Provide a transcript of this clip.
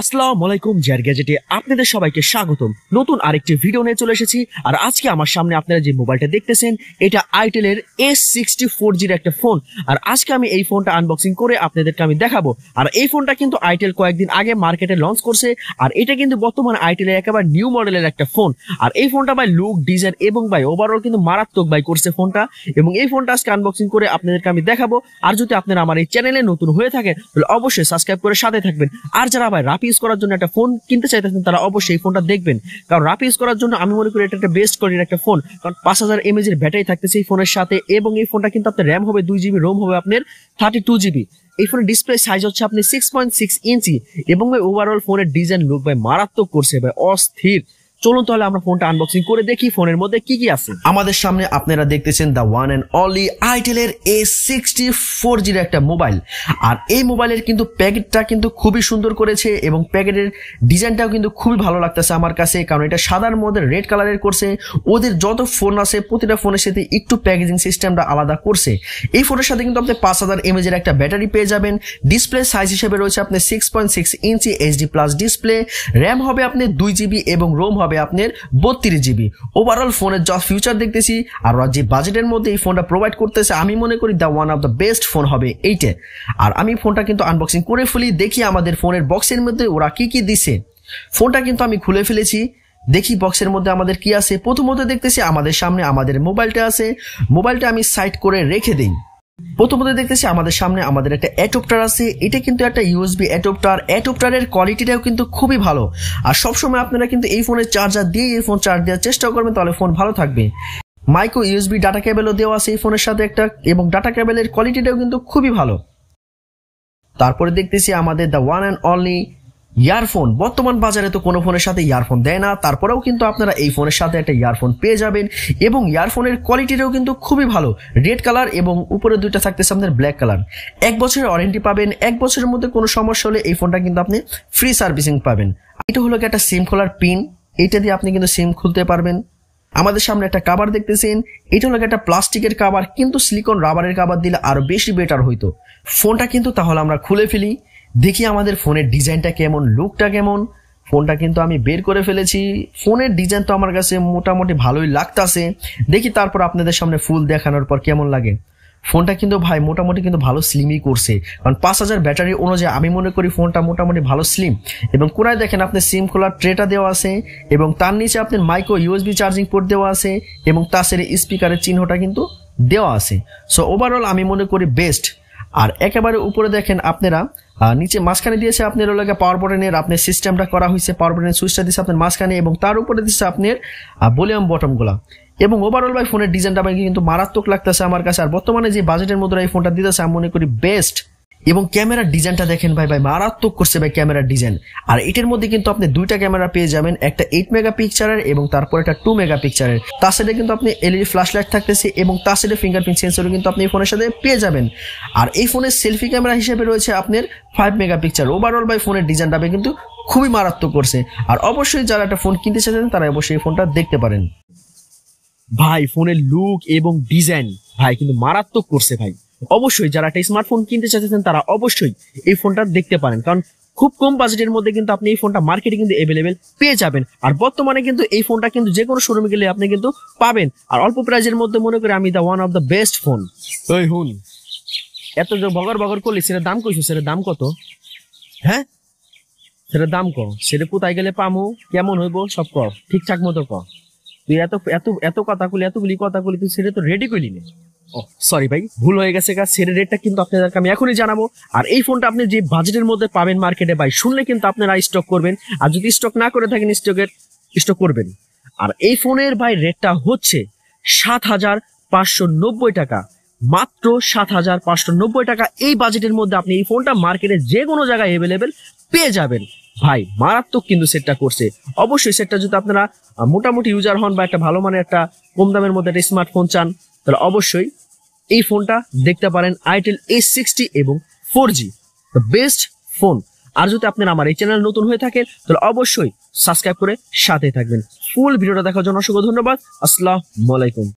আসসালামু আলাইকুম GadgeT আপনাদের সবাইকে স্বাগতম। নতুন আরেকটি ভিডিও নিয়ে চলে এসেছি। আর আজকে আমার সামনে আপনারা যে মোবাইলটা দেখতেছেন এটা itel এর A60 4G এর একটা ফোন। আর আজকে আমি এই ফোনটা আনবক্সিং করে আপনাদেরকে আমি দেখাবো। আর এই ফোনটা কিন্তু itel কয়েকদিন আগে মার্কেটে লঞ্চ করছে। আর এটা কিন্তু বর্তমানে itel এর একেবারে নিউ মডেলের একটা ফোন। আর এই ফোনটা ভাই লুক ডিজাইন এবং ভাই ওভারঅল কিন্তু মারাত্মক ভাই করছে ফোনটা। এবং এই ফোনটা আজকে আনবক্সিং করে আপনাদেরকে আমি দেখাবো। আর যদি আপনারা আমার এই চ্যানেলে নতুন হয়ে থাকেন তাহলে অবশ্যই সাবস্ক্রাইব করে সাথে থাকবেন। আর যারা ভাই রাফ ইউজ করার জন্য একটা ফোন কিনতে চাইতেছেন তারা অবশ্যই এই ফোনটা দেখবেন, কারণ রাফ ইউজ করার জন্য আমি মনে করি এটা একটা বেস্ট কোয়ালিটির একটা ফোন। কারণ 5000 mAh এর ব্যাটারি থাকতেছে এই ফোনের সাথে, এবং এই ফোনটা কিন্তু আপনার র্যাম হবে 2GB, রোম হবে আপনার 32GB। এই ফোনের ডিসপ্লে সাইজ হচ্ছে আপনি 6.6 ইঞ্চি। এবং ভাই ওভারঅল ফোনের ডিজাইন লুক ভাই মারাত্মক করছে ভাই, অস্থির। চলুন তাহলে আমরা ফোনটা আনবক্সিং করে দেখি ফোনের মধ্যে কি কি আছে। আমাদের সামনে আপনারা দেখতেছেন the one and only itel এর A60 4G এর একটা মোবাইল। আর এই মোবাইলের কিন্তু প্যাকেটটা কিন্তু খুবই সুন্দর করেছে, এবং প্যাকেটের ডিজাইনটাও কিন্তু খুবই ভালো লাগতেছে আমার কাছে, কারণ এটা সাদার মধ্যে রেড কালারের করছে। ওদের যত ফোন আছে প্রতিটা ফোনের সাথে একটু প্যাকেজিং সিস্টেমটা আলাদা করছে। এই ফোনের সাথে কিন্তু আপনি 5000 mAh এর একটা ব্যাটারি পেয়ে যাবেন। ডিসপ্লে সাইজ হিসেবে রয়েছে আপনি 6.6 ইঞ্চি HD+ ডিসপ্লে। র্যাম হবে আপনি 2GB এবং রোম হবে আপনার 32GB। ওভারঅল ফোনের যা ফিউচার দেখতেছি আর যে বাজেটের মধ্যে এই ফোনটা প্রোভাইড করতেছে, আমি মনে করি the one of the best phone হবে এইটা। আর আমি ফোনটা কিন্তু আনবক্সিং করে ফেলি, দেখি আমাদের ফোনের বক্সের মধ্যে ওরা কি কি দিছে। ফোনটা কিন্তু আমি খুলে ফেলেছি, দেখি বক্সের মধ্যে আমাদের কি আছে। প্রথমত দেখতেছি আমাদের সামনে আমাদের মোবাইলটা আছে। মোবাইলটা আমি সাইড করে রেখে দিই। প্রথমত দেখতেছি আমাদের সামনে আমাদের একটা অ্যাডাপ্টার আছে। এটা কিন্তু একটা USB অ্যাডাপ্টার। অ্যাডাপ্টারের কোয়ালিটিটাও কিন্তু খুবই ভালো। আর সবসময় আপনারা কিন্তু এই ফোনের চার্জার দিয়ে এই ফোন চার্জ দেওয়ার চেষ্টা করবেন, তাহলে ফোন ভালো থাকবে। মাইক্রো USB ডাটা কেবলও দেওয়া আছে এই ফোনের সাথে একটা, এবং ডাটা কেবলের কোয়ালিটিটাও কিন্তু খুবই ভালো। তারপরে দেখতেছি আমাদের the one and only earphone. বর্তমান বাজারে তো কোনো ফোনের সাথে ইয়ারফোন দেয় না, তারপরেও কিন্তু আপনারা এই ফোনের সাথে একটা ইয়ারফোন পেয়ে যাবেন। এবং ইয়ারফোনের কোয়ালিটিটাও কিন্তু খুবই ভালো, রেড কালার এবং উপরে দুইটা থাকতেছে আপনার ব্ল্যাক কালার। 1 বছরের ওয়ারেন্টি পাবেন। 1 বছরের মধ্যে কোনো সমস্যা হলে এই ফোনটা কিন্তু আপনি ফ্রি সার্ভিসিং পাবেন। এটা হলো একটা সিম খোলার পিন, এটা দিয়ে আপনি কিন্তু সিম খুলতে পারবেন। আমাদের সামনে একটা কাভার দেখতেছেন, এটা হলো একটা প্লাস্টিকের কাভার, কিন্তু সিলিকন রাবারের কাভার দিলে আরো বেশি বেটার হইতো। ফোনটা কিন্তু তাহলে আমরা খুলে ফেলি, দেখি আমাদের ফোনের ডিজাইনটা কেমন, লুকটা কেমন। ফোনটা কিন্তু আমি বের করে ফেলেছি। ফোনের ডিজাইন তো আমার কাছে মোটামুটি ভালোই লাগতেছে, দেখি তারপর আপনাদের সামনে ফুল দেখানোর পর কেমন লাগে। ফোনটা কিন্তু ভাই মোটামুটি কিন্তু ভালো স্লিমই করছে, কারণ 5000 ব্যাটারি অনুযায়ী আমি মনে করি ফোনটা মোটামুটি ভালো স্লিম। এবং কোনায় দেখেন আপনি সিম খোলার ট্রেটা দেওয়া আছে, এবং তার নিচে আপনার মাইক্রো USB চার্জিং পোর্ট দেওয়া আছে, এবং তার সাথে স্পিকারের চিহ্নটা কিন্তু দেওয়া আছে। সো ওভারঅল আমি মনে করি বেস্ট। আর একেবারে উপরে দেখেন আপনারা নিচে মাঝখানে দিয়েছে আপনার ওলাকে পাওয়ার বাটনের আপনার সিস্টেমটা করা হয়েছে। পাওয়ার বাটনের সুইচটা দিচ্ছে আপনার মাঝখানে, এবং তার উপরে দিচ্ছে আপনার ভলিউম বটন গুলা। এবং ওভারঅল ভাই ফোনের ডিজাইনটা ভাই কিন্তু মারাত্মক লাগতেছে আমার কাছে। আর বর্তমানে যে বাজেটের মধ্যে এই ফোনটা দিতেছে আমি মনে করি বেস্ট। এবং ক্যামেরার ডিজাইনটা দেখেন ভাই মারাত্মক করছে ভাই ক্যামেরার ডিজাইন। আর এটার মধ্যে কিন্তু আপনি দুইটা ক্যামেরা পেয়ে যাবেন, একটা 8 মেগাপিক্সেলের এবং তারপর একটা 2 মেগাপিক্সেলের। তার সাথে কিন্তু আপনি LED ফ্ল্যাশ লাইট থাকতেছে, এবং তার সাথে ফিঙ্গারপ্রিন্ট সেন্সরও কিন্তু আপনি এই ফোনের সাথে পেয়ে যাবেন। আর এই ফোনের সেলফি ক্যামেরা হিসেবে রয়েছে আপনার 5 মেগাপিক্সেল। ওভারঅল ভাই ফোনের ডিজাইনটা কিন্তু খুবই মারাত্মক করছে। আর অবশ্যই যারা একটা ফোন কিনতে চাচ্ছেন তারা অবশ্যই এই ফোনটা দেখতে পারেন। ভাই ফোনের লুক এবং ডিজাইন ভাই কিন্তু মারাত্মক করছে ভাই। অবশ্যই যারা একটা স্মার্টফোন কিনতে চাইতেছেন তারা অবশ্যই এই ফোনটা দেখতে পারেন, কারণ খুব কম বাজেটের মধ্যে কিন্তু আপনি এই ফোনটা মার্কেটে কিন্তু অ্যাভেলেবেল পেয়ে যাবেন। আর বর্তমানে কিন্তু এই ফোনটা কিন্তু যে কোনো শোরুমে গেলে আপনি কিন্তু পাবেন। আর অল্প প্রাইজের মধ্যে মনে করি আমি the one of the best phone. ওই হুন এত যে বগর বগর করলি সেটার দাম কইছো, সেটার দাম কত? হ্যাঁ সেটার দাম কম, সেটা কোথায় গেলে পামু, কেমন হইব সব ক ঠিকঠাক মতো ক। তুই এত এত এত কথা কলি, এতগুলি কথা কলি, তুই সেটা তো রেডি করলি না। ও সরি ভাই, ভুল হয়ে গেছে। সেটের রেটটা কিন্তু আপনাদেরকে আমি এখনই জানাবো। আর এই ফোনটা আপনি যে বাজেটের মধ্যে পাবেন মার্কেটে ভাই, শুনলে কিন্তু আপনারা স্টক করবেন। আর যদি স্টক না করে থাকেন স্টক করবেন। আর এই ফোনের ভাই রেটটা হচ্ছে 7590 টাকা, মাত্র 7590 টাকা। এই বাজেটের মধ্যে আপনি এই ফোনটা মার্কেটে যে কোনো জায়গায় অ্যাভেলেবেল পেয়ে যাবেন। ভাই মারাত্মক কিন্তু সেটটা করছে। অবশ্যই সেটটা যদি আপনারা মোটামুটি ইউজার হন বা একটা ভালো মানের একটা কম দামের মধ্যে একটা স্মার্টফোন চান, তাহলে অবশ্যই এই ফোনটা দেখতে পারেন। itel A60 এবং 4G দ্য বেস্ট ফোন। আর যদি আপনারা আমার এই চ্যানেল নতুন হয়ে থাকেন তাহলে অবশ্যই সাবস্ক্রাইব করে সাথে থাকবেন। ফুল ভিডিওটা দেখার জন্য অসংখ্য ধন্যবাদ। আসসালামু আলাইকুম।